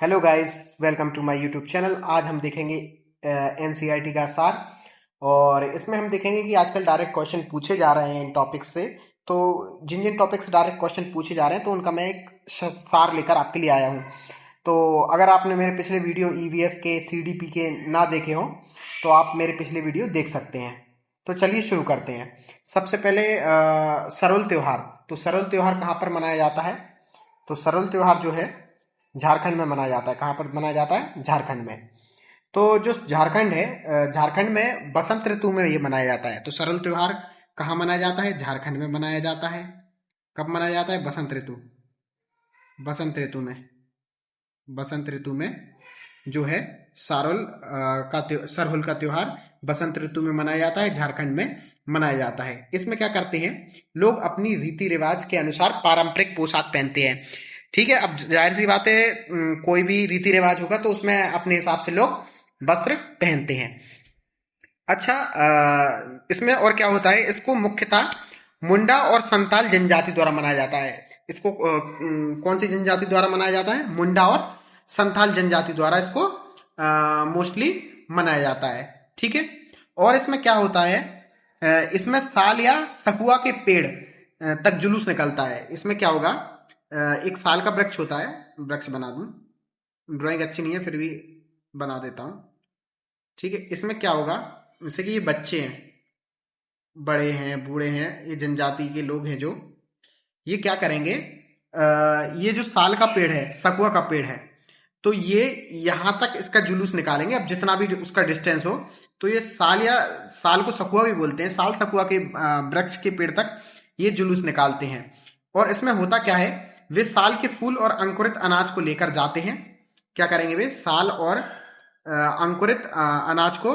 Hello guys, welcome to my YouTube channel. आज हम देखेंगे एनसीईआरटी का सार। और इसमें हम देखेंगे कि आजकल डायरेक्ट क्वेश्चन पूछे जा रहे हैं इन टॉपिक से। तो जिन जिन टॉपिक से डायरेक्ट क्वेश्चन पूछे जा रहे हैं तो उनका मैं एक सार लेकर आपके लिए आया हूँ। तो अगर आपने मेरे पिछले वीडियो ईवीएस के सीडीपी के ना देखे हों तो आप मेरे पिछले वीडियो देख सकते हैं। तो चलिए शुरू करते हैं। सबसे पहले सरहुल त्योहार। तो सरहुल त्योहार कहाँ पर मनाया जाता है? तो सरहुल त्योहार जो है झारखंड में मनाया जाता है। कहाँ पर मनाया जाता है? झारखंड में। तो जो झारखंड है, झारखंड में बसंत ऋतु में ये मनाया जाता है। तो सरल त्योहार कहाँ मनाया जाता है? झारखंड में मनाया जाता है। कब मनाया जाता है? बसंत ऋतु। बसंत ऋतु में। बसंत ऋतु में जो है सरहुल का त्योहार बसंत ऋतु में मनाया जाता है, झारखंड में मनाया जाता है। इसमें क्या करते हैं लोग? अपनी रीति रिवाज के अनुसार पारंपरिक पोशाक पहनते हैं। ठीक है, अब जाहिर सी बात है, कोई भी रीति रिवाज होगा तो उसमें अपने हिसाब से लोग वस्त्र पहनते हैं। अच्छा, इसमें और क्या होता है? इसको मुख्यतः मुंडा और संताल जनजाति द्वारा मनाया जाता है। इसको कौन सी जनजाति द्वारा मनाया जाता है? मुंडा और संथाल जनजाति द्वारा इसको मोस्टली मनाया जाता है। ठीक है, और इसमें क्या होता है? इसमें साल या सकुआ के पेड़ तक जुलूस निकलता है। इसमें क्या होगा? एक साल का वृक्ष होता है। वृक्ष बना दूं, ड्राइंग अच्छी नहीं है फिर भी बना देता हूं। ठीक है, इसमें क्या होगा? जैसे कि ये बच्चे हैं, बड़े हैं, बूढ़े हैं, ये जनजाति के लोग हैं जो ये क्या करेंगे? ये जो साल का पेड़ है, सकुआ का पेड़ है, तो ये यहां तक इसका जुलूस निकालेंगे। अब जितना भी उसका डिस्टेंस हो, तो ये साल या साल को सकुआ भी बोलते हैं, साल सकुआ के वृक्ष के पेड़ तक ये जुलूस निकालते हैं। और इसमें होता क्या है? वे साल के फूल और अंकुरित अनाज को लेकर जाते हैं। क्या करेंगे वे? साल और अंकुरित अनाज को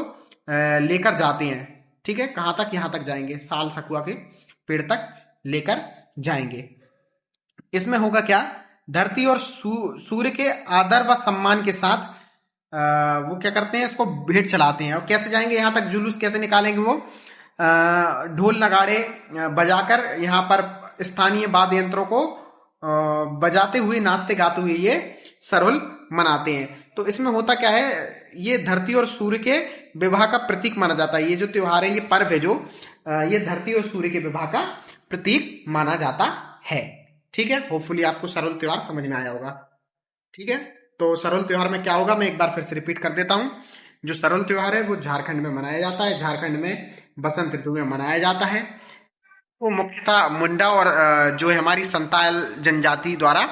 लेकर जाते हैं। ठीक है, कहां तक? यहां तक जाएंगे, साल सकुआ के पेड़ तक लेकर जाएंगे। इसमें होगा क्या? धरती और सूर्य के आदर व सम्मान के साथ वो क्या करते हैं? इसको भेंट चलाते हैं। और कैसे जाएंगे यहां तक? जुलूस कैसे निकालेंगे वो? ढोल नगाड़े बजाकर यहाँ पर स्थानीय वाद्य यंत्रों को बजाते हुए, नाचते गाते हुए ये सरहुल मनाते हैं। तो इसमें होता क्या है? ये धरती और सूर्य के विवाह का प्रतीक माना जाता है। ये जो त्योहार है, ये पर्व है जो ये धरती और सूर्य के विवाह का प्रतीक माना जाता है। ठीक है, होपफुली आपको सरल त्योहार समझ में आया होगा। ठीक है, तो सरल त्योहार में क्या होगा मैं एक बार फिर से रिपीट कर देता हूं। जो सरल त्योहार है वो झारखंड में मनाया जाता है। झारखंड में बसंत ऋतु में मनाया जाता है। वो मुख्यतः मुंडा और जो है हमारी संताल जनजाति द्वारा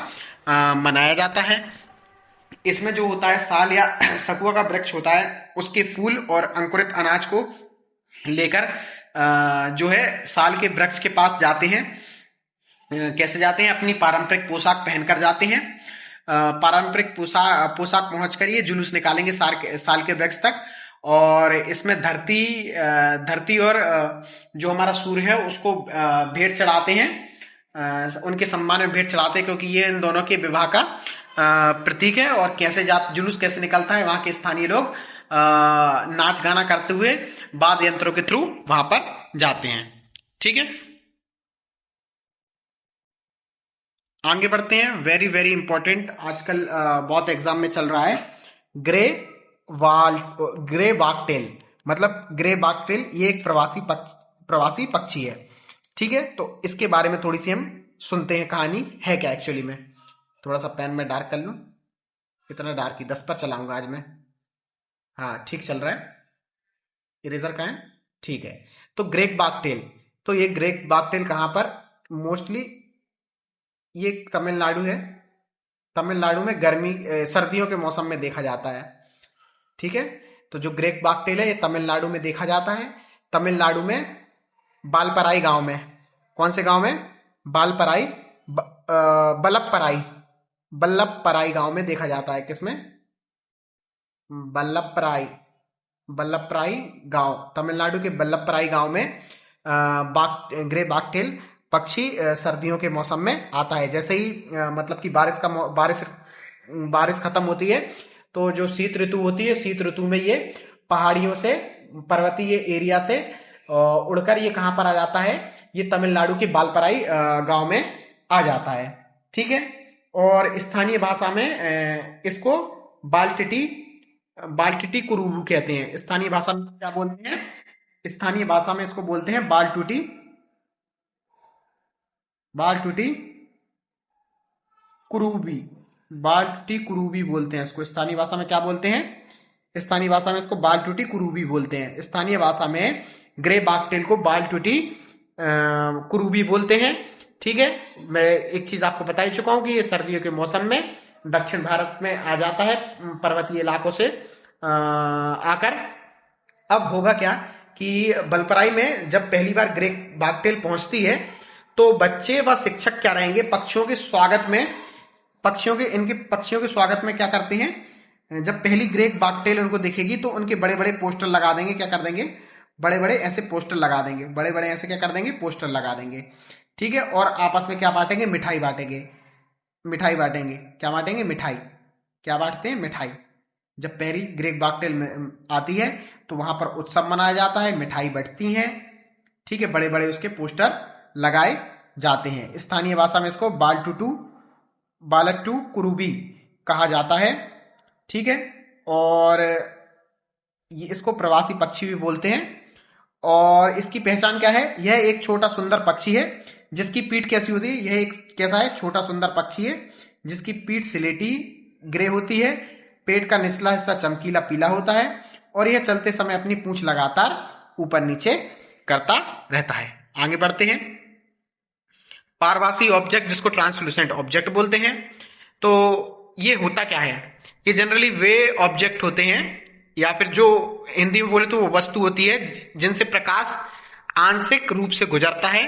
मनाया जाता है। इसमें जो होता है, साल या सकुआ का वृक्ष होता है, उसके फूल और अंकुरित अनाज को लेकर जो है साल के वृक्ष के पास जाते हैं। कैसे जाते हैं? अपनी पारंपरिक पोशाक पहनकर जाते हैं। पारंपरिक पोशाक पोशाक पहुंच कर ये जुलूस निकालेंगे साल के वृक्ष तक। और इसमें धरती और जो हमारा सूर्य है उसको भेंट चढ़ाते हैं। उनके सम्मान में भेंट चढ़ाते हैं, क्योंकि ये इन दोनों के विवाह का प्रतीक है। और कैसे जुलूस कैसे निकलता है? वहां के स्थानीय लोग नाच गाना करते हुए वाद्य यंत्रों के थ्रू वहां पर जाते हैं। ठीक है, आगे बढ़ते हैं। वेरी वेरी इंपॉर्टेंट, आजकल बहुत एग्जाम में चल रहा है। ग्रे वाल ग्रे वाकटेल, मतलब ग्रे वाकटेल ये एक प्रवासी पक्षी है। ठीक है, तो इसके बारे में थोड़ी सी हम सुनते हैं। कहानी है क्या एक्चुअली में? थोड़ा सा पेन में डार्क कर लूं। कितना डार्क ही? 10 पर चलाऊंगा आज मैं। हाँ, ठीक चल रहा है। इरेजर का है? ठीक है। तो ग्रेट बागटेल, तो ये ग्रेट बागटेल कहां पर? मोस्टली ये तमिलनाडु है। तमिलनाडु में सर्दियों के मौसम में देखा जाता है। ठीक है, तो जो ग्रेट बागटेल है ये तमिलनाडु में देखा जाता है। तमिलनाडु में बालपराई गांव में। कौन से गांव में? बालपराई बल्लभपराई बल्लभपराई गांव में देखा जाता है। किसमें? बल्लभपराई बल्लभपराई गांव, तमिलनाडु के बल्लभपराई गांव में ग्रे बागटेल पक्षी सर्दियों के मौसम में आता है। जैसे ही मतलब कि बारिश खत्म होती है, तो जो शीत ऋतु होती है, शीत ऋतु में ये पहाड़ियों से, पर्वतीय एरिया से उड़कर ये कहां पर आ जाता है? ये तमिलनाडु के बालपराई गांव में आ जाता है। ठीक है, और स्थानीय भाषा में इसको बाल्टिटी बाल्टिटी कुरुबू कहते हैं। स्थानीय भाषा में क्या बोलते हैं? स्थानीय भाषा में इसको बोलते हैं बालटूटी बालटूटी कुरूबी। बालटूटी कुरूबी बोलते हैं इसको। स्थानीय भाषा में क्या बोलते हैं? स्थानीय भाषा में इसको बालटूटी कुरूबी बोलते हैं। स्थानीय भाषा में ग्रे बागटेल को बालटूटी कुरूबी बोलते हैं। ठीक है, मैं एक चीज आपको बता ही चुका हूं कि ये सर्दियों के मौसम में दक्षिण भारत में आ जाता है, पर्वतीय इलाकों से आकर। अब होगा क्या कि बलपराई में जब पहली बार ग्रे बागटेल पहुंचती है तो बच्चे व शिक्षक क्या रहेंगे, पक्षियों के स्वागत में पक्षियों के स्वागत में क्या करते हैं, जब पहली ग्रे बागटेल उनको दिखेगी तो उनके बड़े बड़े पोस्टर लगा देंगे। क्या कर देंगे? बड़े बड़े ऐसे पोस्टर लगा देंगे। बड़े बड़े ऐसे क्या कर देंगे? पोस्टर लगा देंगे। ठीक है, और आपस में क्या बांटेंगे? मिठाई बांटेंगे। मिठाई बांटेंगे। क्या बांटेंगे? मिठाई। क्या बांटते हैं? मिठाई। जब पहली ग्रे बागटेल में आती है तो वहां पर उत्सव मनाया जाता है, मिठाई बंटती हैं। ठीक है, बड़े बड़े उसके पोस्टर लगाए जाते हैं। स्थानीय भाषा में इसको बालट्टू कुरूबी कहा जाता है। ठीक है, और ये इसको प्रवासी पक्षी भी बोलते हैं। और इसकी पहचान क्या है? यह एक छोटा सुंदर पक्षी है जिसकी पीठ कैसी होती है? यह एक कैसा है? छोटा सुंदर पक्षी है जिसकी पीठ सिलेटी ग्रे होती है, पेट का निचला हिस्सा चमकीला पीला होता है और यह चलते समय अपनी पूंछ लगातार ऊपर नीचे करता रहता है। आगे बढ़ते हैं। पारभासी ऑब्जेक्ट, जिसको ट्रांसलूसेंट ऑब्जेक्ट बोलते हैं। तो ये होता क्या है? ये जनरली वे ऑब्जेक्ट होते हैं, या फिर जो हिंदी में बोले तो वो वस्तु होती है जिनसे प्रकाश आंशिक रूप से गुजरता है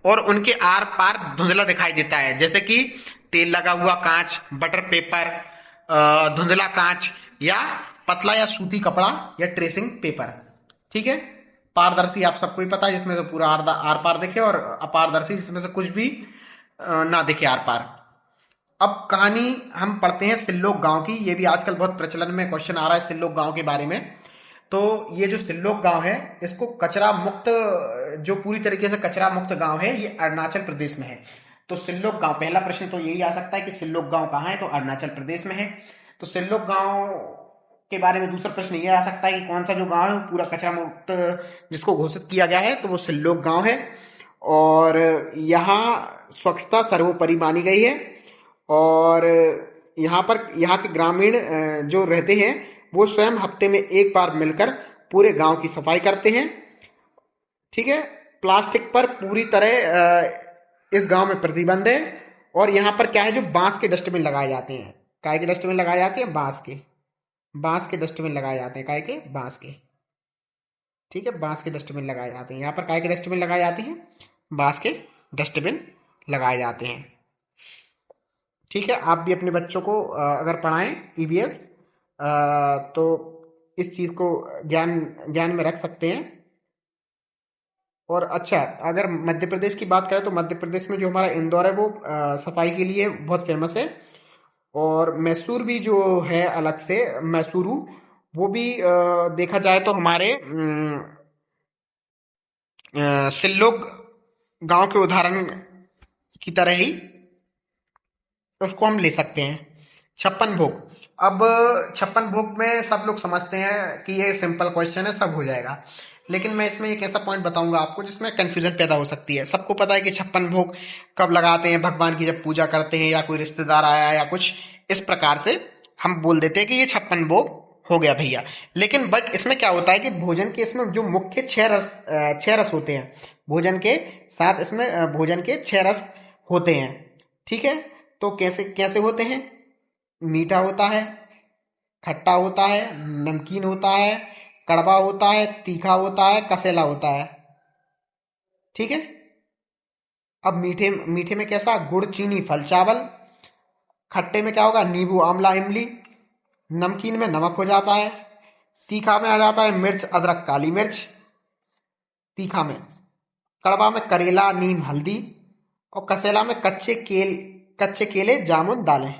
और उनके आर पार धुंधला दिखाई देता है, जैसे कि तेल लगा हुआ कांच, बटर पेपर, धुंधला कांच, या पतला या सूती कपड़ा, या ट्रेसिंग पेपर। ठीक है, पारदर्शी आप सबको ही पता है, जिसमें से पूरा आर पार दिखे, और अपारदर्शी जिसमें से कुछ भी ना दिखे आर पार। अब कहानी हम पढ़ते हैं सिल्लोक गांव की। ये भी आजकल बहुत प्रचलन में क्वेश्चन आ रहा है सिल्लोक गांव के बारे में। तो ये जो सिल्लोक गांव है, इसको कचरा मुक्त, जो पूरी तरीके से कचरा मुक्त गांव है, ये अरुणाचल प्रदेश में है। तो सिल्लोक गांव, पहला प्रश्न तो यही आ सकता है कि सिल्लोक गांव कहाँ है? तो अरुणाचल प्रदेश में है। तो सिल्लोक गांव के बारे में दूसरा प्रश्न ये आ सकता है कि कौन सा जो गांव है पूरा कचरा मुक्त जिसको घोषित किया गया है, तो वो सिल्लोक गांव है। और यहाँ स्वच्छता सर्वोपरि मानी गई है। और यहाँ के ग्रामीण जो रहते हैं वो स्वयं हफ्ते में एक बार मिलकर पूरे गांव की सफाई करते हैं। ठीक है, प्लास्टिक पर पूरी तरह इस गांव में प्रतिबंध है। और यहाँ पर क्या है, जो बांस के डस्टबिन लगाए जाते हैं। काय के डस्टबिन लगाए जाते हैं? बांस के डस्टबिन लगाए जाते हैं। काय के? बांस के। ठीक है, बांस के डस्टबिन लगाए जाते हैं। यहाँ पर काय के डस्टबिन लगाए जाते हैं? बांस के डस्टबिन लगाए जाते हैं। ठीक है, आप भी अपने बच्चों को अगर पढ़ाएं ईवीएस, तो इस चीज को ज्ञान में रख सकते हैं। और अच्छा, अगर मध्य प्रदेश की बात करें तो मध्य प्रदेश में जो हमारा इंदौर है वो सफाई के लिए बहुत फेमस है। और मैसूर भी जो है अलग से, मैसूरू, वो भी देखा जाए तो हमारे सिल्लोक गांव के उदाहरण की तरह ही उसको हम ले सकते हैं। छप्पन भोग। अब छप्पन भोग में सब लोग समझते हैं कि ये सिंपल क्वेश्चन है, सब हो जाएगा। लेकिन मैं इसमें एक ऐसा पॉइंट बताऊंगा आपको जिसमें कंफ्यूजन पैदा हो सकती है। सबको पता है कि छप्पन भोग कब लगाते हैं? भगवान की जब पूजा करते हैं, या कोई रिश्तेदार आया, या कुछ इस प्रकार से हम बोल देते हैं कि ये छप्पन भोग हो गया भैया। लेकिन बट इसमें क्या होता है कि भोजन के इसमें जो मुख्य छह रस होते हैं, भोजन के साथ इसमें भोजन के 6 रस होते हैं। ठीक है, तो कैसे कैसे होते हैं? मीठा होता है, खट्टा होता है, नमकीन होता है, कड़वा होता है, तीखा होता है, कसेला होता है। ठीक है, अब मीठे मीठे में कैसा? गुड़, चीनी, फल, चावल। खट्टे में क्या होगा? नींबू, आंवला, इमली। नमकीन में नमक हो जाता है। तीखा में आ जाता है मिर्च, अदरक, काली मिर्च तीखा में। कड़वा में करेला, नीम, हल्दी। और कसेला में कच्चे केले, जामुन, दालें।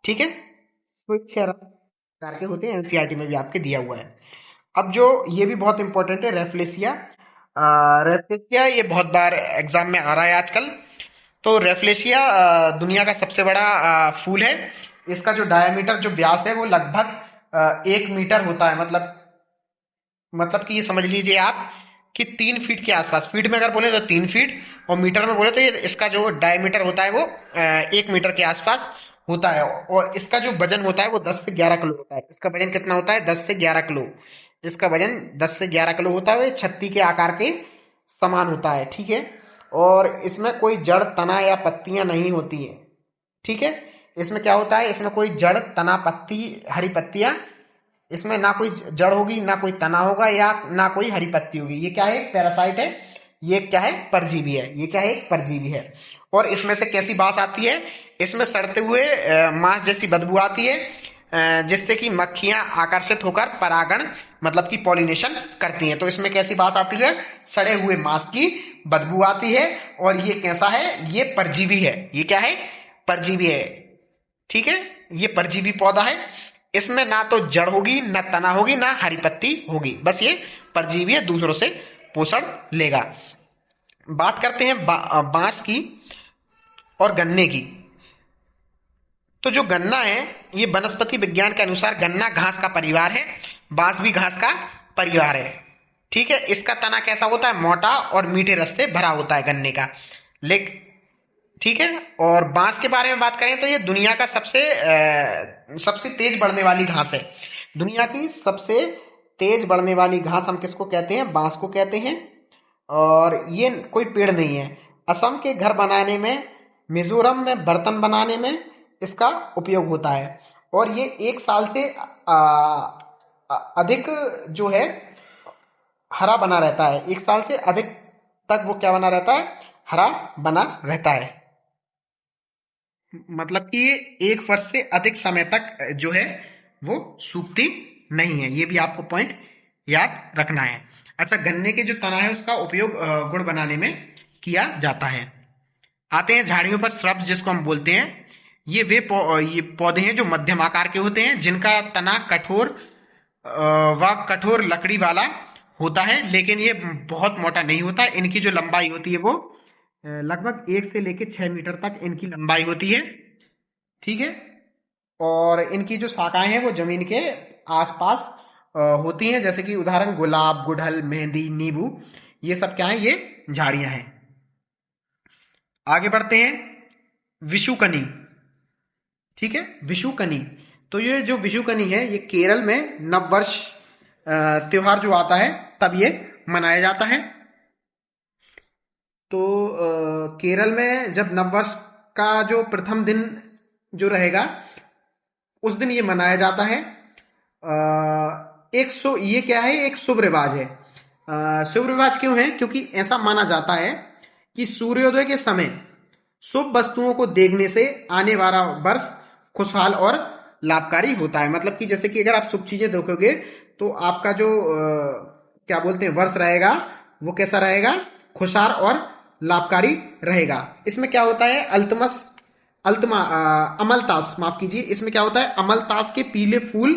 ठीक है, तो 6 प्रकार के होते हैं, एनसीईआरटी में भी आपके दिया हुआ है। अब जो ये भी बहुत इंपॉर्टेंट है, रेफ्लेसिया। रेफ्लेसिया ये बहुत बार एग्जाम में आ रहा है आजकल। तो रेफ्लेशिया दुनिया का सबसे बड़ा फूल है। इसका जो डायमीटर, जो व्यास है, वो लगभग 1 मीटर होता है। मतलब कि ये समझ लीजिए आप कि 3 फीट के आसपास। फीट में अगर बोले तो 3 फीट, और मीटर में बोले तो ये इसका जो डायमीटर होता है वो 1 मीटर के आसपास होता है। और इसका जो वजन होता है वो 10 से 11 किलो होता है। इसका वजन कितना होता है? 10 से 11 किलो। इसका वजन 10 से 11 किलो होता है। ये छत्ती के आकार के समान होता है, ठीक है। और इसमें कोई जड़, तना या पत्तियां नहीं होती है, ठीक है। इसमें क्या होता है? इसमें कोई जड़, तना, पत्ती, हरी पत्तियां, इसमें ना कोई जड़ होगी, ना कोई तना होगा, या ना कोई हरी पत्ती होगी। ये क्या है? पैरासाइट है। ये क्या है? परजीवी है। ये क्या है? परजीवी है। और इसमें से कैसी बास आती है? इसमें सड़ते हुए मांस जैसी बदबू आती है, जिससे कि मक्खियां आकर्षित होकर परागण, मतलब कि पॉलिनेशन करती हैं। तो इसमें कैसी बात आती है? सड़े हुए मांस की बदबू आती है। और ये कैसा है? ये परजीवी है। ये क्या है? परजीवी है, ठीक है। ये परजीवी पौधा है। इसमें ना तो जड़ होगी, ना तना होगी, ना हरी पत्ती होगी। बस ये परजीवी है, दूसरों से पोषण लेगा। बात करते हैं बांस की और गन्ने की। तो जो गन्ना है, ये वनस्पति विज्ञान के अनुसार गन्ना घास का परिवार है। बांस भी घास का परिवार है, ठीक है। इसका तना कैसा होता है? मोटा और मीठे रस से भरा होता है गन्ने का, लेकिन ठीक है। और बांस के बारे में बात करें तो ये दुनिया का सबसे तेज बढ़ने वाली घास है। दुनिया की सबसे तेज बढ़ने वाली घास हम किसको कहते हैं? बांस को कहते हैं। और ये कोई पेड़ नहीं है। असम के घर बनाने में, मिजोरम में बर्तन बनाने में इसका उपयोग होता है। और ये 1 साल से अधिक जो है हरा बना रहता है। 1 साल से अधिक तक वो क्या बना रहता है? हरा बना रहता है। मतलब कि ये 1 वर्ष से अधिक समय तक जो है वो सूखती नहीं है। ये भी आपको पॉइंट याद रखना है। अच्छा, गन्ने के जो तना है उसका उपयोग गुड़ बनाने में किया जाता है। आते हैं झाड़ियों पर, श्रब्स जिसको हम बोलते हैं। ये पौधे हैं जो मध्यम आकार के होते हैं, जिनका तना कठोर व कठोर लकड़ी वाला होता है, लेकिन ये बहुत मोटा नहीं होता। इनकी जो लंबाई होती है वो लगभग 1 से लेकर 6 मीटर तक इनकी लंबाई होती है, ठीक है। और इनकी जो शाखाएं हैं वो जमीन के आसपास होती हैं, जैसे कि उदाहरण गुलाब, गुड़हल, मेहंदी, नींबू, ये सब क्या है? ये झाड़ियां हैं। आगे बढ़ते हैं। विषुकनी, ठीक है। विषुकनी, तो ये जो विषुकनी है, ये केरल में नववर्ष त्योहार जो आता है तब ये मनाया जाता है। तो केरल में जब नववर्ष का जो प्रथम दिन जो रहेगा, उस दिन ये मनाया जाता है। ये क्या है? एक शुभ रिवाज है। शुभ रिवाज क्यों है? क्योंकि ऐसा माना जाता है कि सूर्योदय के समय शुभ वस्तुओं को देखने से आने वाला वर्ष खुशहाल और लाभकारी होता है। मतलब कि जैसे कि अगर आप शुभ चीजें देखोगे तो आपका जो क्या बोलते हैं वर्ष रहेगा, वो कैसा रहेगा? खुशहाल और लाभकारी रहेगा। इसमें क्या होता है? अमलतास, माफ कीजिए, इसमें क्या होता है? अमलतास के पीले फूल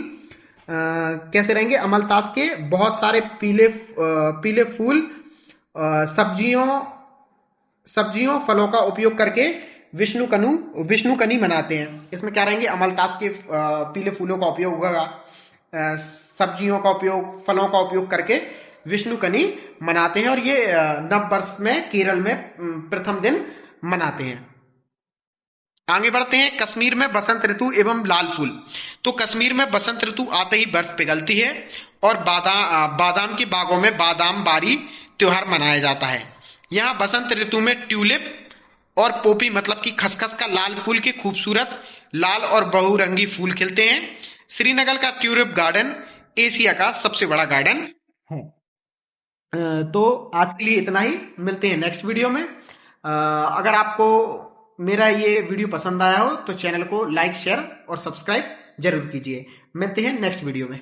कैसे रहेंगे? अमलतास के बहुत सारे पीले फूल सब्जियों, फलों का उपयोग करके विष्णुकनी मनाते हैं। इसमें क्या रहेंगे? अमलतास के पीले फूलों का उपयोग होगा, सब्जियों का उपयोग, फलों का उपयोग करके विष्णुकनी मनाते हैं। और ये नव वर्ष में केरल में प्रथम दिन मनाते हैं। आगे बढ़ते हैं। कश्मीर में बसंत ऋतु एवं लाल फूल। तो कश्मीर में बसंत ऋतु आते ही बर्फ पिघलती है और बादाम के बागों में बादाम बारी त्योहार मनाया जाता है। यहाँ बसंत ऋतु में ट्यूलिप और पोपी, मतलब कि खसखस का लाल फूल के खूबसूरत लाल और बहुरंगी फूल खिलते हैं। श्रीनगर का ट्यूलिप गार्डन एशिया का सबसे बड़ा गार्डन है। तो आज के लिए इतना ही। मिलते हैं नेक्स्ट वीडियो में। अगर आपको मेरा ये वीडियो पसंद आया हो तो चैनल को लाइक, शेयर और सब्सक्राइब जरूर कीजिए। मिलते हैं नेक्स्ट वीडियो में।